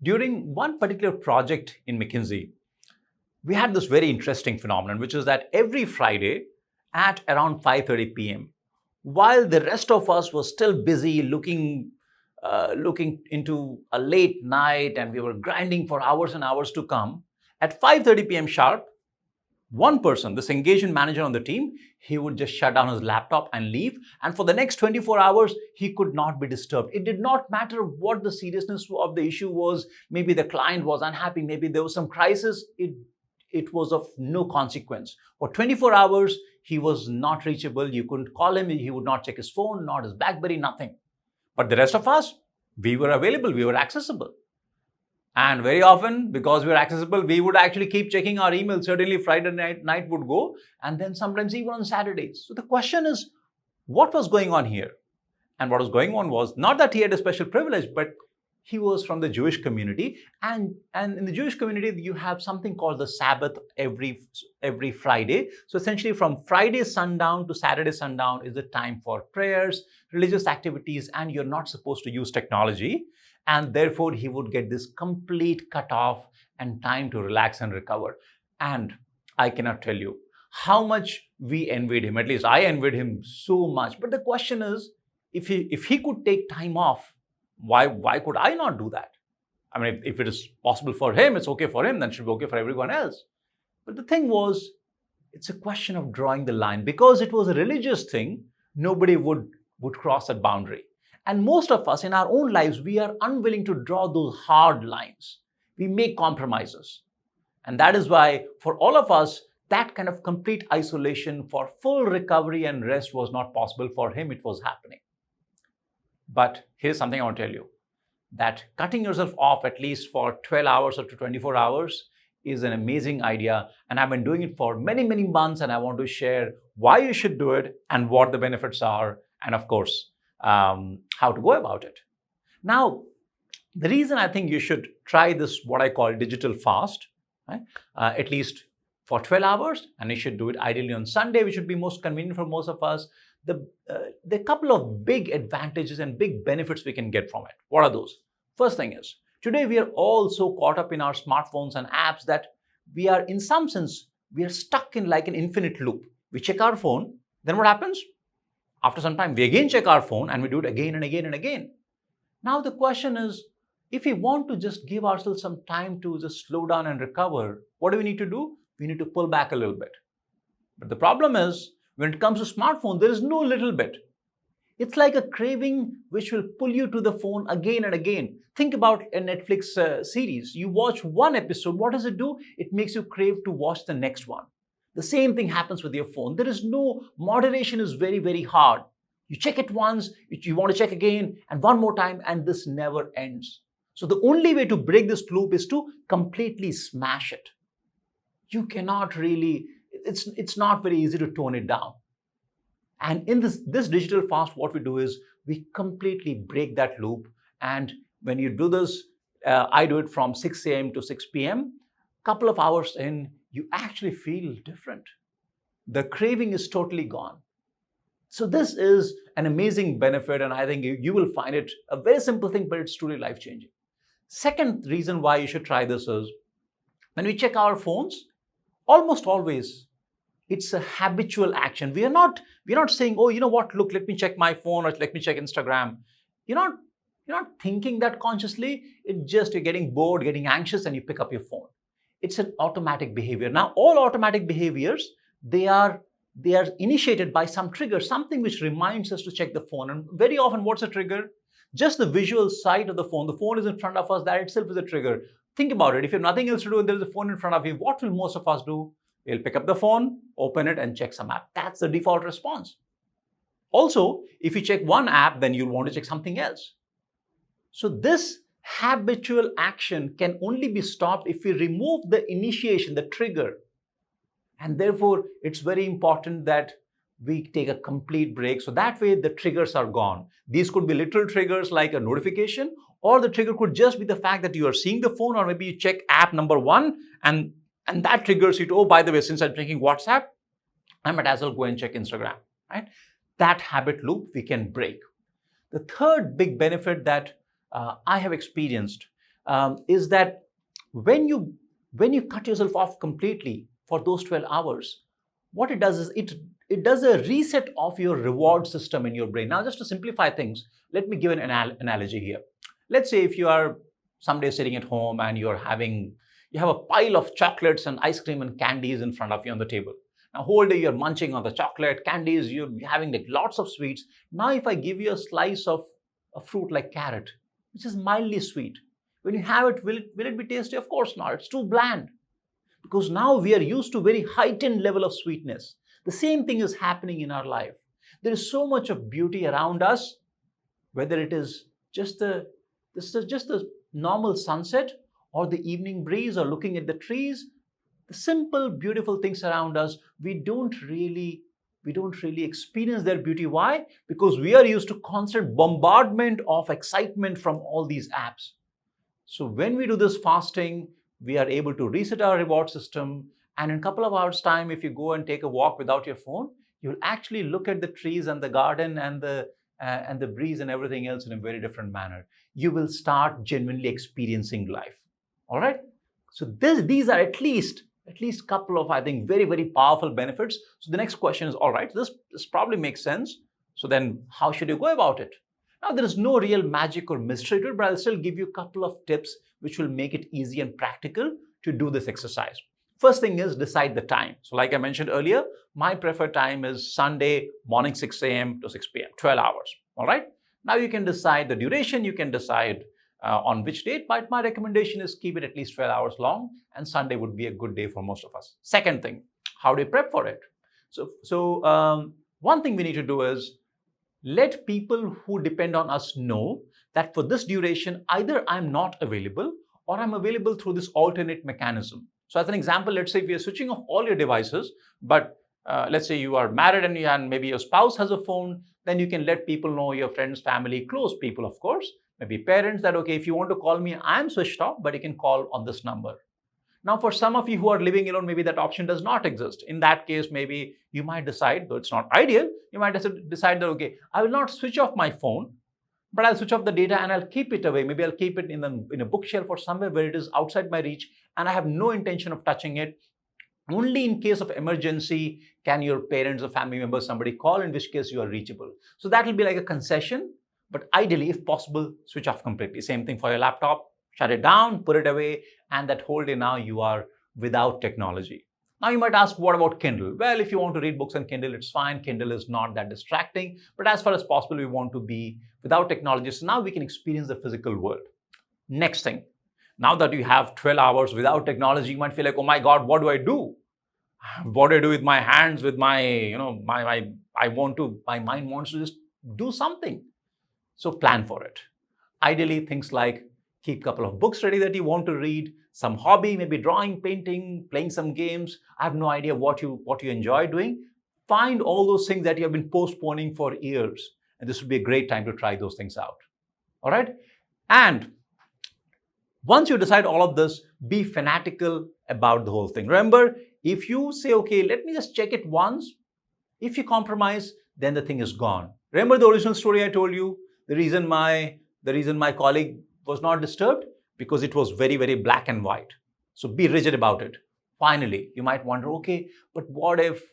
During one particular project in McKinsey, we had this very interesting phenomenon, which is that every Friday at around 5:30 p.m., while the rest of us were still busy looking into a late night and we were grinding for hours and hours to come, at 5:30 p.m. sharp, one person, this engagement manager on the team, he would just shut down his laptop and leave. And for the next 24 hours, he could not be disturbed. It did not matter what the seriousness of the issue was. Maybe the client was unhappy. Maybe there was some crisis. It was of no consequence. For 24 hours, he was not reachable. You couldn't call him. He would not check his phone, not his BlackBerry, nothing. But the rest of us, we were available. We were accessible. And very often, because we were accessible, we would actually keep checking our emails. Certainly Friday night would go, and then sometimes even on Saturdays. So the question is, what was going on here? And what was going on was not that he had a special privilege, but he was from the Jewish community. And in the Jewish community, you have something called the Sabbath every Friday. So essentially from Friday sundown to Saturday sundown is the time for prayers, religious activities, and you're not supposed to use technology. And therefore, he would get this complete cutoff and time to relax and recover. And I cannot tell you how much we envied him. At least I envied him so much. But the question is, if he could take time off, why could I not do that? I mean, if it is possible for him, it's okay for him, then it should be okay for everyone else. But the thing was, it's a question of drawing the line. Because it was a religious thing, nobody would cross that boundary. And most of us in our own lives, we are unwilling to draw those hard lines. We make compromises. And that is why for all of us, that kind of complete isolation for full recovery and rest was not possible. For him, it was happening. But here's something I want to tell you, that cutting yourself off at least for 12 hours or to 24 hours is an amazing idea. And I've been doing it for many, many months. And I want to share why you should do it and what the benefits are. And of course, how to go about it. Now, the reason I think you should try this, what I call digital fast, right? At least for 12 hours, and you should do it ideally on Sunday, which should be most convenient for most of us. There are a couple of big advantages and big benefits we can get from it. What are those? First thing is, today we are all so caught up in our smartphones and apps that we are, in some sense, we are stuck in like an infinite loop. We check our phone, then what happens? After some time, we again check our phone and we do it again and again and again. Now the question is, if we want to just give ourselves some time to just slow down and recover, what do we need to do? We need to pull back a little bit. But the problem is, when it comes to smartphone, there is no little bit. It's like a craving which will pull you to the phone again and again. Think about a Netflix series. You watch one episode, what does it do? It makes you crave to watch the next one. The same thing happens with your phone. There is no moderation, is very, very hard. You check it once, you want to check again, and one more time, and this never ends. So the only way to break this loop is to completely smash it. You cannot really, it's not very easy to tone it down. And in this digital fast, what we do is we completely break that loop. And when you do this, I do it from 6 a.m. to 6 p.m. Couple of hours in, you actually feel different. The craving is totally gone. So this is an amazing benefit, and I think you will find it a very simple thing, but it's truly life-changing. Second reason why you should try this is, when we check our phones, almost always, it's a habitual action. We're not saying, oh, you know what, look, let me check my phone or let me check Instagram. You're not thinking that consciously. It's just you're getting bored, getting anxious, and you pick up your phone. It's an automatic behavior. Now, all automatic behaviors, they are initiated by some trigger, something which reminds us to check the phone. And very often, what's a trigger? Just the visual sight of the phone. The phone is in front of us. That itself is a trigger. Think about it. If you have nothing else to do and there's a phone in front of you, what will most of us do? We'll pick up the phone, open it, and check some app. That's the default response. Also, if you check one app, then you'll want to check something else. So this habitual action can only be stopped if we remove the initiation, the trigger. And therefore, it's very important that we take a complete break. So that way, the triggers are gone. These could be literal triggers like a notification, or the trigger could just be the fact that you are seeing the phone, or maybe you check app number 1 and that triggers you to, oh, by the way, since I'm checking WhatsApp, I might as well go and check Instagram, right? That habit loop we can break. The third big benefit that I have experienced is that when you cut yourself off completely for those 12 hours, what it does is it does a reset of your reward system in your brain. Now, just to simplify things, let me give an analogy here. Let's say if you are someday sitting at home and you have a pile of chocolates and ice cream and candies in front of you on the table. Now, whole day you're munching on the chocolate, candies, you're having like lots of sweets. Now, if I give you a slice of a fruit like carrot, which is mildly sweet, when you have it, will it be tasty? Of course not. It's too bland. Because now we are used to very heightened level of sweetness. The same thing is happening in our life. There is so much of beauty around us, whether it is just the normal sunset or the evening breeze or looking at the trees, the simple, beautiful things around us, we don't really experience their beauty. Why? Because we are used to constant bombardment of excitement from all these apps. So when we do this fasting, we are able to reset our reward system. And in a couple of hours' time, if you go and take a walk without your phone, you'll actually look at the trees and the garden and the breeze and everything else in a very different manner. You will start genuinely experiencing life. All right. So these are at least couple of, I think, very, very powerful benefits. So the next question is, all right, this probably makes sense. So then how should you go about it? Now, there is no real magic or mystery to it, but I'll still give you a couple of tips which will make it easy and practical to do this exercise. First thing is decide the time. So like I mentioned earlier, my preferred time is Sunday morning 6 a.m. to 6 p.m., 12 hours. All right. Now you can decide the duration, you can decide on which date, but my recommendation is keep it at least 12 hours long, and Sunday would be a good day for most of us. Second thing, how do you prep for it? So one thing we need to do is let people who depend on us know that for this duration, either I'm not available or I'm available through this alternate mechanism. So as an example, let's say if you're switching off all your devices, but let's say you are married and maybe your spouse has a phone, then you can let people know, your friends, family, close people, of course, maybe parents, that, okay, if you want to call me, I'm switched off, but you can call on this number. Now, for some of you who are living alone, maybe that option does not exist. In that case, maybe you might decide, though it's not ideal, you might decide that, okay, I will not switch off my phone, but I'll switch off the data and I'll keep it away. Maybe I'll keep it in a bookshelf or somewhere where it is outside my reach, and I have no intention of touching it. Only in case of emergency can your parents or family members, somebody call, in which case you are reachable. So that will be like a concession, but ideally, if possible, switch off completely. Same thing for your laptop, shut it down, put it away, and that whole day now you are without technology. Now you might ask, what about Kindle? Well, if you want to read books on Kindle, it's fine. Kindle is not that distracting, but as far as possible, we want to be without technology. So now we can experience the physical world. Next thing, now that you have 12 hours without technology, you might feel like, oh my God, what do I do? What do I do with my hands, with my mind wants to just do something. So plan for it. Ideally, things like keep a couple of books ready that you want to read, some hobby, maybe drawing, painting, playing some games. I have no idea what you enjoy doing. Find all those things that you have been postponing for years. And this would be a great time to try those things out. All right. And once you decide all of this, be fanatical about the whole thing. Remember, if you say, okay, let me just check it once, if you compromise, then the thing is gone. Remember the original story I told you? The reason my colleague was not disturbed? Because it was very, very black and white. So be rigid about it. Finally, you might wonder, okay, but what if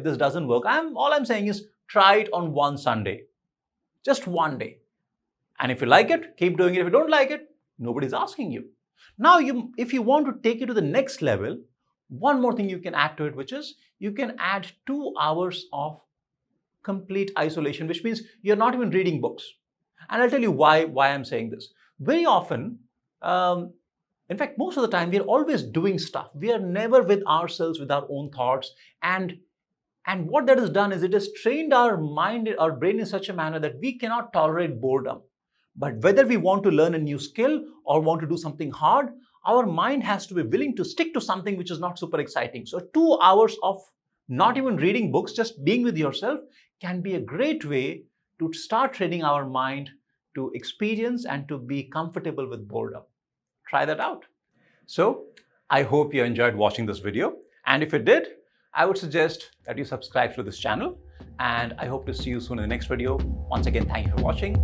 this doesn't work? All I'm saying is try it on one Sunday. Just one day. And if you like it, keep doing it. If you don't like it, nobody's asking you. Now, if you want to take it to the next level, one more thing you can add to it, which is you can add 2 hours of complete isolation, which means you're not even reading books. And I'll tell you why I'm saying this. Very often, in fact, most of the time, we are always doing stuff. We are never with ourselves, with our own thoughts. And what that has done is it has trained our mind, our brain in such a manner that we cannot tolerate boredom. But whether we want to learn a new skill or want to do something hard, our mind has to be willing to stick to something which is not super exciting. So 2 hours of not even reading books, just being with yourself can be a great way to start training our mind to experience and to be comfortable with boredom. Try that out. So I hope you enjoyed watching this video. And if you did, I would suggest that you subscribe to this channel. And I hope to see you soon in the next video. Once again, thank you for watching.